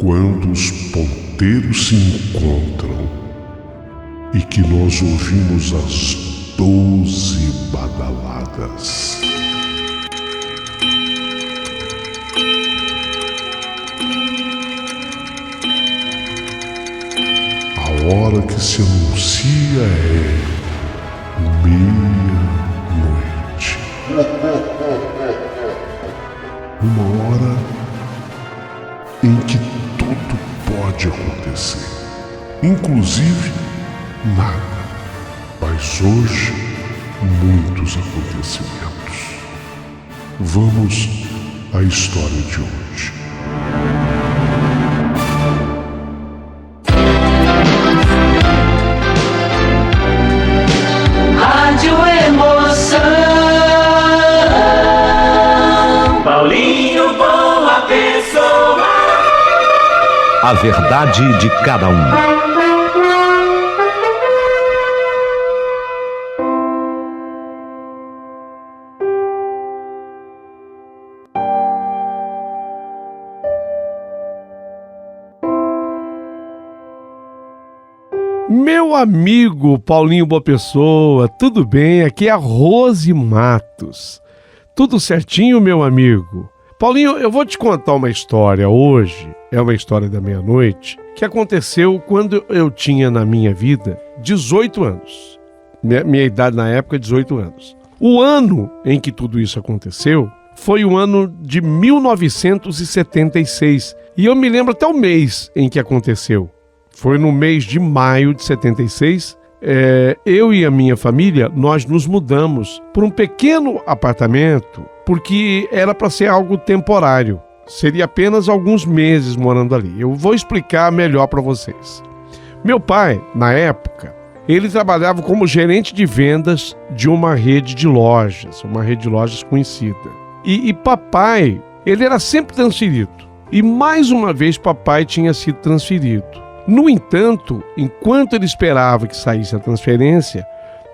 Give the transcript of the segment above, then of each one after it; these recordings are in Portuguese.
Quando os ponteiros se encontram e que nós ouvimos as 12 badaladas. A hora que se anuncia é meia-noite. Uma hora em que tudo pode acontecer, inclusive nada. Mas hoje, muitos acontecimentos. Vamos à história de hoje. Rádio Emoção. Paulinho Boa Pessoa. A verdade de cada um. Meu amigo Paulinho Boa Pessoa, tudo bem? Aqui é a Rose Matos. Tudo certinho, meu amigo? Paulinho, eu vou te contar uma história hoje, é uma história da meia-noite, que aconteceu quando eu tinha na minha vida 18 anos. Minha idade na época é 18 anos. O ano em que tudo isso aconteceu foi o ano de 1976. E eu me lembro até o mês em que aconteceu. Foi no mês de maio de 76, eu e a minha família, nós nos mudamos para um pequeno apartamento, porque era para ser algo temporário. Seria apenas alguns meses morando ali. Eu vou explicar melhor para vocês. Meu pai, na época, ele trabalhava como gerente de vendas de uma rede de lojas conhecida. E papai, ele era sempre transferido. E mais uma vez papai tinha sido transferido. No entanto, enquanto ele esperava que saísse a transferência,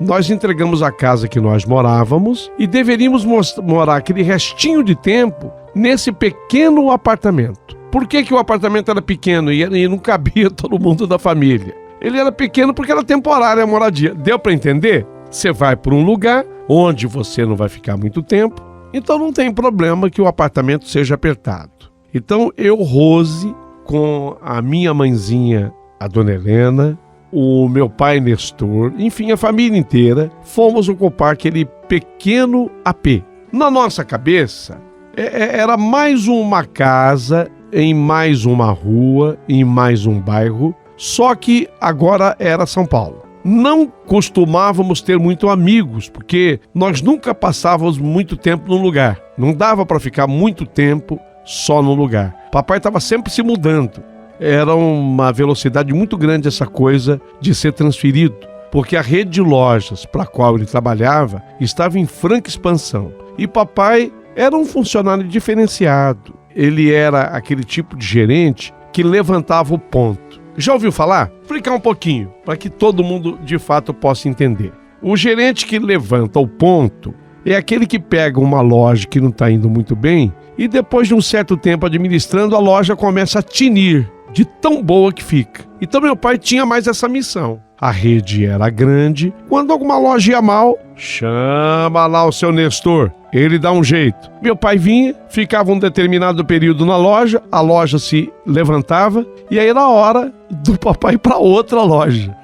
nós entregamos a casa que nós morávamos e deveríamos morar aquele restinho de tempo nesse pequeno apartamento. Por que o apartamento era pequeno e não cabia todo mundo da família? Ele era pequeno porque era temporária a moradia. Deu para entender? Você vai para um lugar onde você não vai ficar muito tempo, então não tem problema que o apartamento seja apertado. Então eu, Rose, com a minha mãezinha, a dona Helena, o meu pai Nestor, enfim, a família inteira, fomos ocupar aquele pequeno AP. Na nossa cabeça, era mais uma casa, em mais uma rua, em mais um bairro, só que agora era São Paulo. Não costumávamos ter muito amigos, porque nós nunca passávamos muito tempo num lugar. Não dava para ficar muito tempo só no lugar. Papai estava sempre se mudando. Era uma velocidade muito grande essa coisa de ser transferido, porque a rede de lojas para a qual ele trabalhava estava em franca expansão. E papai era um funcionário diferenciado. Ele era aquele tipo de gerente que levantava o ponto. Já ouviu falar? Vou explicar um pouquinho, para que todo mundo de fato possa entender. O gerente que levanta o ponto é aquele que pega uma loja que não está indo muito bem e depois de um certo tempo administrando, a loja começa a tinir de tão boa que fica. Então meu pai tinha mais essa missão. A rede era grande, quando alguma loja ia mal, chama lá o seu Nestor, ele dá um jeito. Meu pai vinha, ficava um determinado período na loja, a loja se levantava e aí era hora do papai ir para outra loja.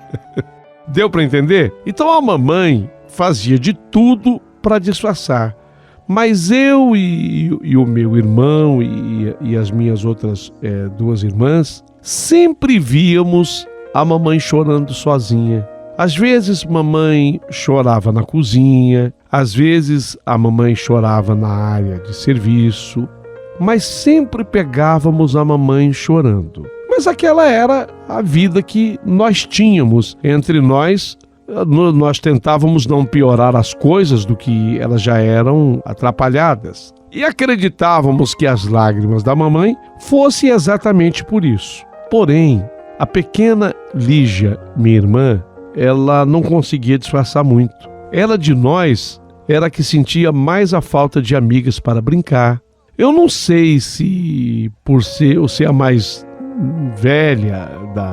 Deu para entender? Então a mamãe fazia de tudo para disfarçar. Mas eu e o meu irmão e as minhas outras duas irmãs sempre víamos a mamãe chorando sozinha. Às vezes mamãe chorava na cozinha, às vezes a mamãe chorava na área de serviço, mas sempre pegávamos a mamãe chorando. Mas aquela era a vida que nós tínhamos entre nós. Nós tentávamos não piorar as coisas do que elas já eram atrapalhadas. E acreditávamos que as lágrimas da mamãe fossem exatamente por isso. Porém, a pequena Lígia, minha irmã, ela não conseguia disfarçar muito. Ela de nós era a que sentia mais a falta de amigas para brincar. Eu não sei se por ser a mais velha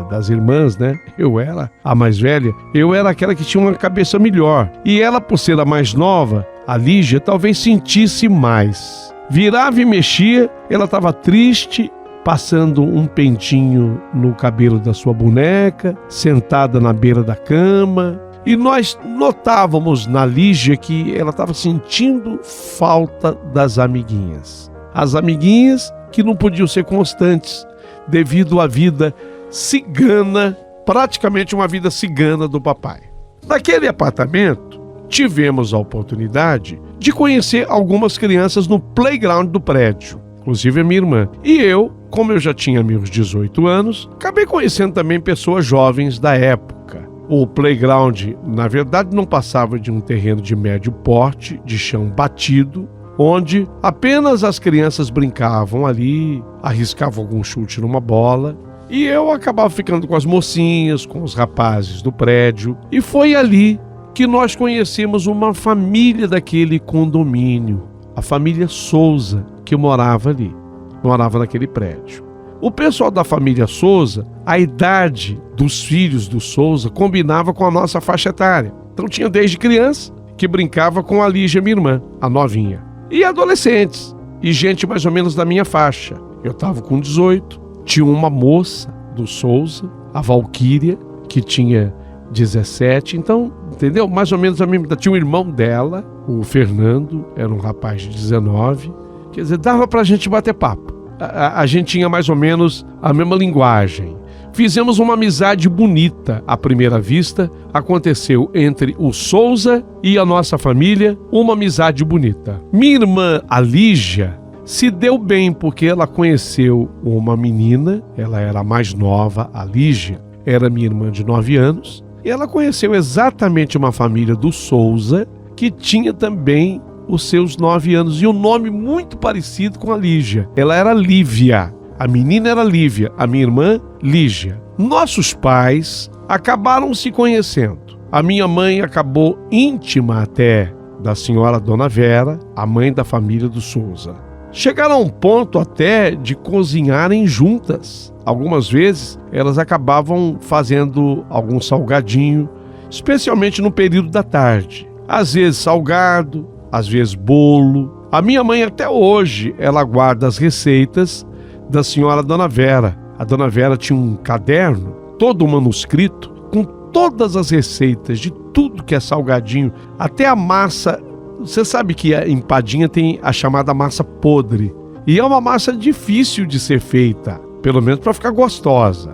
das irmãs, né? Eu era a mais velha. Eu era aquela que tinha uma cabeça melhor. E ela, por ser a mais nova, a Lígia, talvez sentisse mais. Virava e mexia, ela estava triste, passando um pentinho no cabelo da sua boneca, sentada na beira da cama. E nós notávamos na Lígia que ela estava sentindo falta das amiguinhas. As amiguinhas que não podiam ser constantes devido à vida cigana, praticamente uma vida cigana do papai. Naquele apartamento, tivemos a oportunidade de conhecer algumas crianças no playground do prédio, inclusive a minha irmã. E eu, como eu já tinha meus 18 anos, acabei conhecendo também pessoas jovens da época. O playground, na verdade, não passava de um terreno de médio porte, de chão batido, onde apenas as crianças brincavam ali, arriscavam algum chute numa bola, e eu acabava ficando com as mocinhas, com os rapazes do prédio, e foi ali que nós conhecemos uma família daquele condomínio, a família Souza, que morava ali, morava naquele prédio. O pessoal da família Souza, a idade dos filhos do Souza combinava com a nossa faixa etária. Então tinha desde criança, que brincava com a Lígia, minha irmã, a novinha, e adolescentes, e gente mais ou menos da minha faixa. Eu estava com 18, tinha uma moça do Souza, a Valquíria, que tinha 17, então, entendeu? Mais ou menos a mesma idade. Tinha um irmão dela, o Fernando, era um rapaz de 19, quer dizer, dava pra gente bater papo. A gente tinha mais ou menos a mesma linguagem. Fizemos uma amizade bonita à primeira vista. Aconteceu entre o Souza e a nossa família uma amizade bonita. Minha irmã, a Lígia, se deu bem porque ela conheceu uma menina. Ela era a mais nova, a Lígia era minha irmã de 9 anos. E ela conheceu exatamente uma família do Souza que tinha também os seus 9 anos e um nome muito parecido com a Lígia. Ela era Lívia. A menina era Lívia, a minha irmã, Lígia. Nossos pais acabaram se conhecendo. A minha mãe acabou íntima até da senhora Dona Vera, a mãe da família do Souza. Chegaram a um ponto até de cozinharem juntas. Algumas vezes elas acabavam fazendo algum salgadinho, especialmente no período da tarde. Às vezes salgado, às vezes bolo. A minha mãe até hoje, ela guarda as receitas da senhora Dona Vera. A Dona Vera tinha um caderno, todo manuscrito, com todas as receitas de tudo que é salgadinho, até a massa. Você sabe que a empadinha tem a chamada massa podre, e é uma massa difícil de ser feita, pelo menos para ficar gostosa.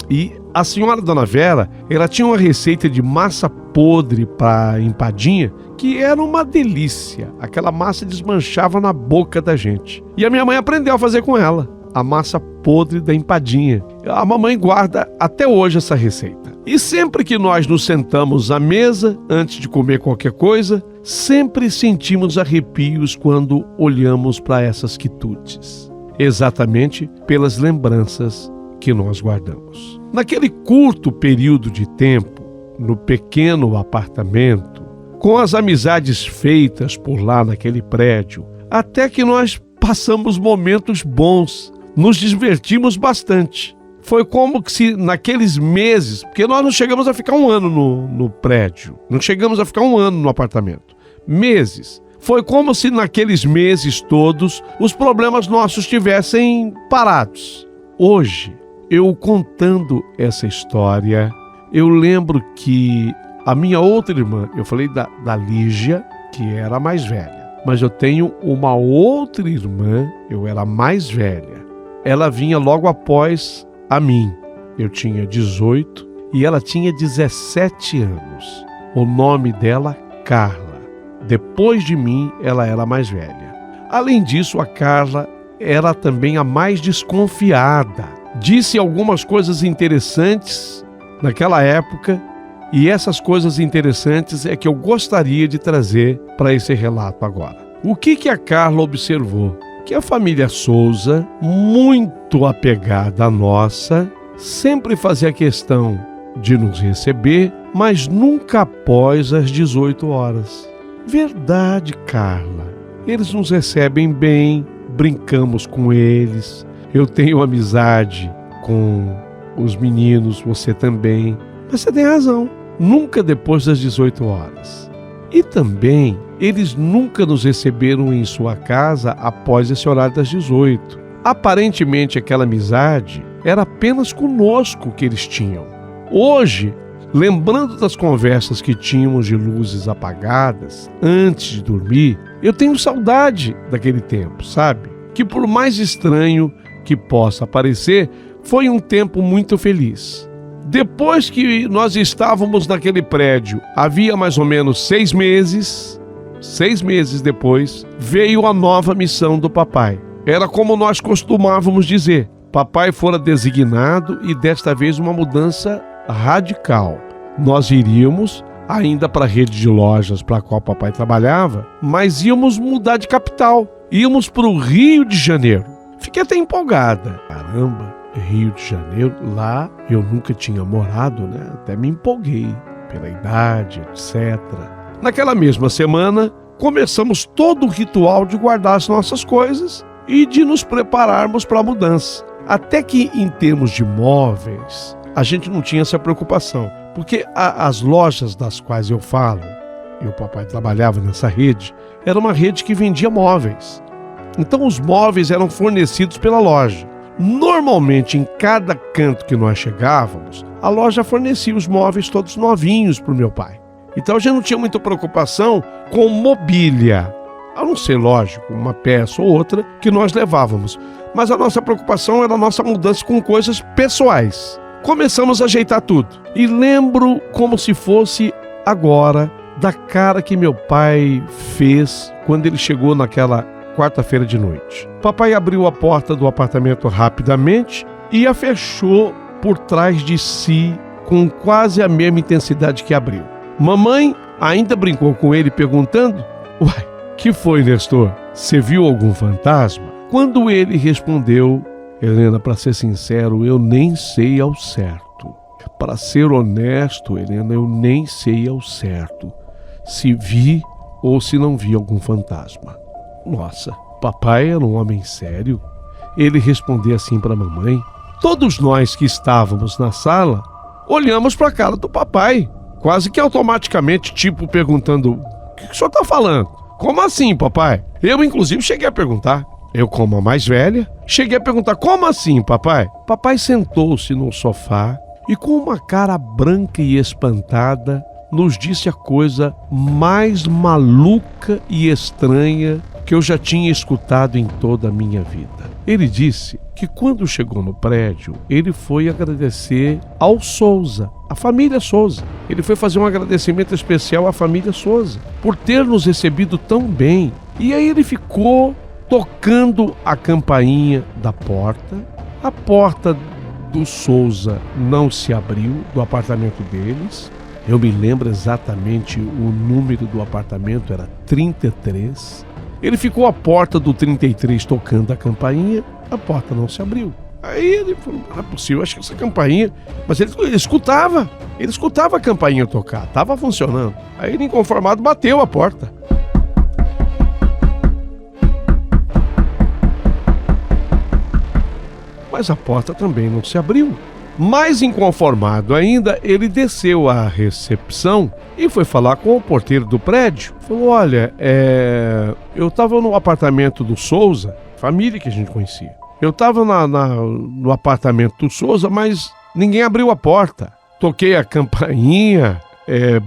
E a senhora Dona Vera, ela tinha uma receita de massa podre para empadinha, que era uma delícia. Aquela massa desmanchava na boca da gente. E a minha mãe aprendeu a fazer com ela a massa podre da empadinha. A mamãe guarda até hoje essa receita. E sempre que nós nos sentamos à mesa, antes de comer qualquer coisa, sempre sentimos arrepios quando olhamos para essas quitutes. Exatamente pelas lembranças que nós guardamos. Naquele curto período de tempo, no pequeno apartamento, com as amizades feitas por lá naquele prédio, até que nós passamos momentos bons, nos divertimos bastante. Foi como que se naqueles meses, porque nós não chegamos a ficar um ano no prédio, não chegamos a ficar um ano no apartamento, meses. Foi como se naqueles meses todos os problemas nossos tivessem parados. Hoje, eu contando essa história, eu lembro que a minha outra irmã, eu falei da Lígia, que era a mais velha, mas eu tenho uma outra irmã, eu era a mais velha. Ela vinha logo após a mim. Eu tinha 18 e ela tinha 17 anos. O nome dela, Carla. Depois de mim, ela era a mais velha. Além disso, a Carla era também a mais desconfiada. Disse algumas coisas interessantes naquela época, e essas coisas interessantes é que eu gostaria de trazer para esse relato agora. O que a Carla observou? Que a família Souza, muito apegada à nossa, sempre fazia questão de nos receber, mas nunca após as 18 horas. Verdade, Carla. Eles nos recebem bem, brincamos com eles. Eu tenho amizade com os meninos, você também. Mas você tem razão, nunca depois das 18 horas. E também, eles nunca nos receberam em sua casa após esse horário das 18. Aparentemente, aquela amizade era apenas conosco que eles tinham. Hoje, lembrando das conversas que tínhamos de luzes apagadas antes de dormir, eu tenho saudade daquele tempo, sabe? Que por mais estranho que possa parecer, foi um tempo muito feliz. Depois que nós estávamos naquele prédio, havia mais ou menos 6 meses, 6 meses depois, veio a nova missão do papai. Era como nós costumávamos dizer, papai fora designado e desta vez uma mudança radical. Nós iríamos ainda para a rede de lojas para a qual papai trabalhava, mas íamos mudar de capital, íamos para o Rio de Janeiro. Fiquei até empolgada. Caramba, Rio de Janeiro, lá eu nunca tinha morado, né? Até me empolguei pela idade, etc. Naquela mesma semana, começamos todo o ritual de guardar as nossas coisas e de nos prepararmos para a mudança. Até que em termos de móveis, a gente não tinha essa preocupação, porque as lojas das quais eu falo, e o papai trabalhava nessa rede, era uma rede que vendia móveis. Então os móveis eram fornecidos pela loja. Normalmente, em cada canto que nós chegávamos, a loja fornecia os móveis todos novinhos para o meu pai. Então a gente não tinha muita preocupação com mobília, a não ser, lógico, uma peça ou outra que nós levávamos. Mas a nossa preocupação era a nossa mudança com coisas pessoais. Começamos a ajeitar tudo. E lembro como se fosse agora da cara que meu pai fez quando ele chegou naquela quarta-feira de noite. Papai abriu a porta do apartamento rapidamente e a fechou por trás de si com quase a mesma intensidade que abriu. Mamãe ainda brincou com ele perguntando: "Uai, que foi, Nestor? Você viu algum fantasma?" Quando ele respondeu: "Helena, para ser sincero, eu nem sei ao certo. Para ser honesto, Helena, eu nem sei ao certo se vi ou se não vi algum fantasma." Nossa, papai era um homem sério. Ele respondeu assim para a mamãe. Todos nós que estávamos na sala olhamos para a cara do papai, quase que automaticamente, tipo perguntando: "O que o senhor está falando? Como assim, papai?" Eu, inclusive, cheguei a perguntar. Eu, como a mais velha, cheguei a perguntar: "Como assim, papai?" Papai sentou-se no sofá e, com uma cara branca e espantada, nos disse a coisa mais maluca e estranha que eu já tinha escutado em toda a minha vida. Ele disse que quando chegou no prédio, ele foi agradecer ao Souza, a família Souza. Ele foi fazer um agradecimento especial à família Souza por ter nos recebido tão bem. E aí ele ficou tocando a campainha da porta. A porta do Souza não se abriu, do apartamento deles. Eu me lembro exatamente, o número do apartamento era 33. Ele ficou à porta do 33 tocando a campainha, a porta não se abriu. Aí ele falou: "Não é possível, acho que essa campainha..." Mas ele escutava a campainha tocar, estava funcionando. Aí ele, inconformado, bateu a porta. Mas a porta também não se abriu. Mais inconformado ainda, ele desceu à recepção e foi falar com o porteiro do prédio. Falou: "Olha, eu estava no apartamento do Souza, família que a gente conhecia. Eu estava no apartamento do Souza, mas ninguém abriu a porta. Toquei a campainha,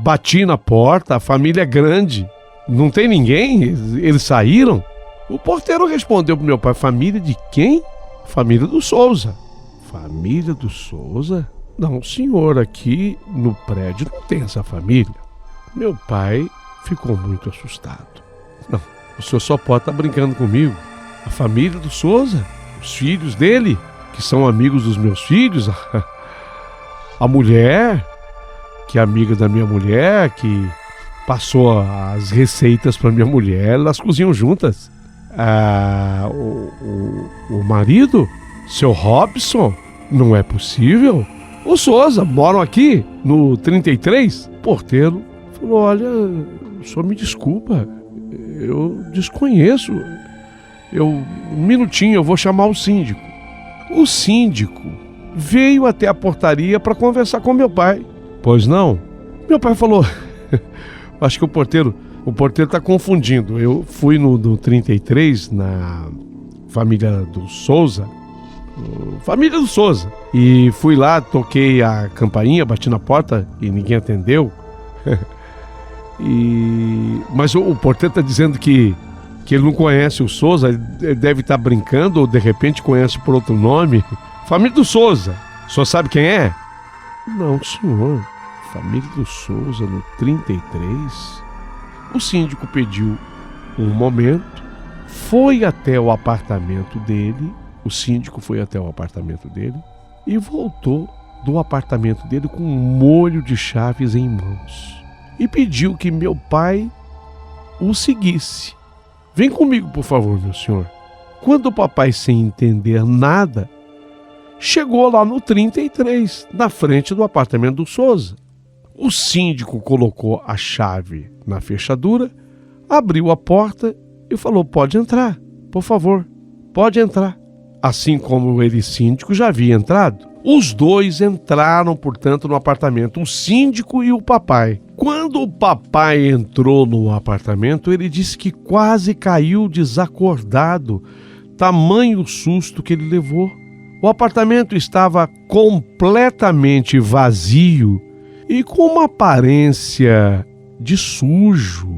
bati na porta, a família é grande. Não tem ninguém? Eles saíram?" O porteiro respondeu para meu pai: "Família de quem?" "Família do Souza." "Família do Souza? Não, senhor, aqui no prédio não tem essa família." Meu pai ficou muito assustado. "Não, o senhor só pode estar brincando comigo. A família do Souza, os filhos dele, que são amigos dos meus filhos, a mulher, que é amiga da minha mulher, que passou as receitas para minha mulher, elas cozinham juntas. O marido, seu Robson, não é possível. O Souza, moram aqui no 33. O porteiro falou: "Olha, o senhor me desculpa, eu desconheço. Um minutinho, eu vou chamar o síndico." O síndico veio até a portaria para conversar com meu pai. Pois não? Meu pai falou, acho que o porteiro está confundindo. Eu fui no 33, na família do Souza, e fui lá, toquei a campainha, bati na porta e ninguém atendeu. Mas o porteiro está dizendo que ele não conhece o Souza, ele deve estar brincando ou de repente conhece por outro nome. Família do Souza, o senhor sabe quem é? Não, senhor. Família do Souza no 33. O síndico pediu um momento, foi até o apartamento dele. O síndico foi até o apartamento dele e voltou do apartamento dele com um molho de chaves em mãos e pediu que meu pai o seguisse. Vem comigo, por favor, meu senhor. Quando o papai, sem entender nada, chegou lá no 33, na frente do apartamento do Souza. O síndico colocou a chave na fechadura, abriu a porta e falou: pode entrar, por favor, pode entrar. Assim como ele, síndico, já havia entrado, os dois entraram, portanto, no apartamento, o síndico e o papai. Quando o papai entrou no apartamento, ele disse que quase caiu desacordado, tamanho susto que ele levou. O apartamento estava completamente vazio e com uma aparência de sujo,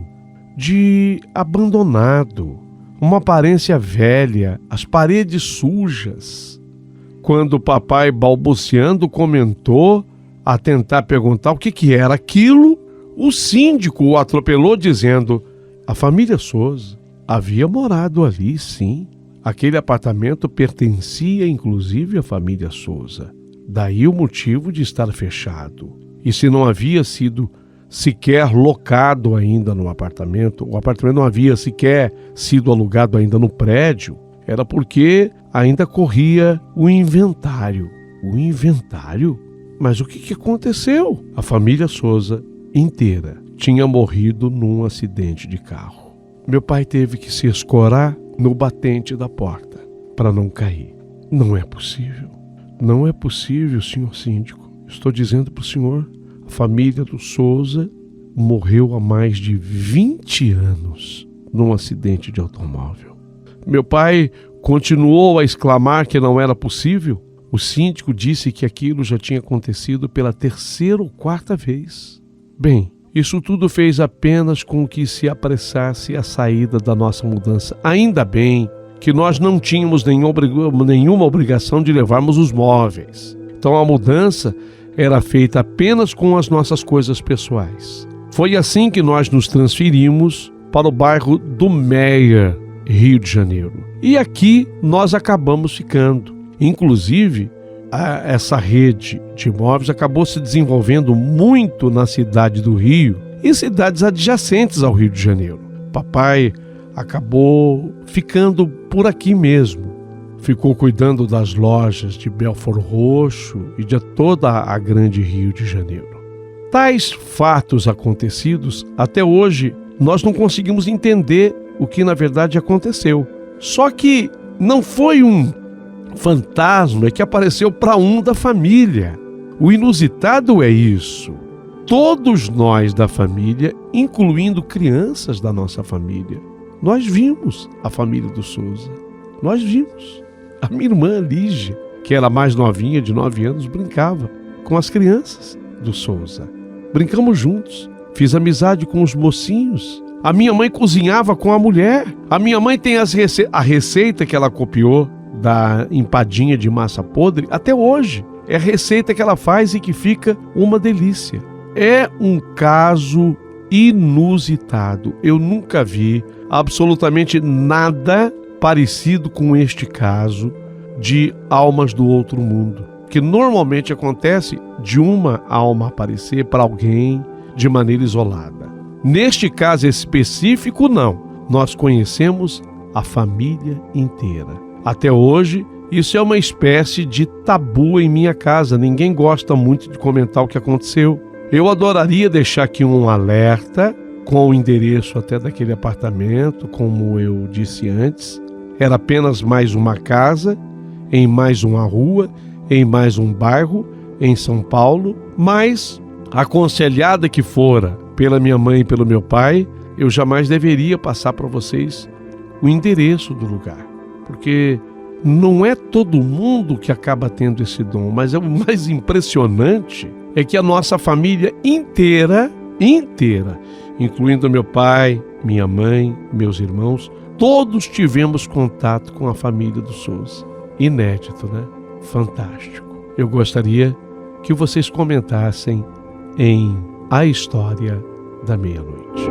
de abandonado, uma aparência velha, as paredes sujas. Quando o papai, balbuciando, comentou a tentar perguntar o que era aquilo, o síndico o atropelou dizendo: a família Souza havia morado ali, sim. Aquele apartamento pertencia inclusive à família Souza. Daí o motivo de estar fechado. E se não havia sido sequer locado ainda no apartamento, o apartamento não havia sequer sido alugado ainda no prédio, era porque ainda corria o inventário. O inventário? Mas o que aconteceu? A família Souza inteira tinha morrido num acidente de carro. Meu pai teve que se escorar no batente da porta para não cair. Não é possível. Não é possível, senhor síndico. Estou dizendo para o senhor, a família do Souza morreu há mais de 20 anos num acidente de automóvel. Meu pai continuou a exclamar que não era possível. O síndico disse que aquilo já tinha acontecido pela 3ª ou 4ª vez. Bem, isso tudo fez apenas com que se apressasse a saída da nossa mudança. Ainda bem que nós não tínhamos nenhuma obrigação de levarmos os móveis. Então a mudança era feita apenas com as nossas coisas pessoais. Foi assim que nós nos transferimos para o bairro do Meia, Rio de Janeiro. E aqui nós acabamos ficando. Inclusive, essa rede de imóveis acabou se desenvolvendo muito na cidade do Rio e cidades adjacentes ao Rio de Janeiro. Papai acabou ficando por aqui mesmo. Ficou cuidando das lojas de Belford Roxo e de toda a grande Rio de Janeiro. Tais fatos acontecidos, até hoje, nós não conseguimos entender o que na verdade aconteceu. Só que não foi um fantasma que apareceu para um da família. O inusitado é isso. Todos nós da família, incluindo crianças da nossa família, nós vimos a família do Souza. Nós vimos. A minha irmã Lígia, que era mais novinha, de 9 anos, brincava com as crianças do Souza. Brincamos juntos. Fiz amizade com os mocinhos. A minha mãe cozinhava com a mulher. A minha mãe tem a receita que ela copiou da empadinha de massa podre até hoje. É a receita que ela faz e que fica uma delícia. É um caso inusitado. Eu nunca vi absolutamente nada parecido com este caso de almas do outro mundo, que normalmente acontece de uma alma aparecer para alguém de maneira isolada. Neste caso específico, não. Nós conhecemos a família inteira. Até hoje, isso é uma espécie de tabu em minha casa. Ninguém gosta muito de comentar o que aconteceu. Eu adoraria deixar aqui um alerta com o endereço até daquele apartamento, como eu disse antes. Era apenas mais uma casa, em mais uma rua, em mais um bairro em São Paulo, mas aconselhada que fora pela minha mãe e pelo meu pai, eu jamais deveria passar para vocês o endereço do lugar, porque não é todo mundo que acaba tendo esse dom, mas o mais impressionante é que a nossa família inteira, incluindo meu pai, minha mãe, meus irmãos, todos tivemos contato com a família do Souza. Inédito, né? Fantástico. Eu gostaria que vocês comentassem em A História da Meia-Noite.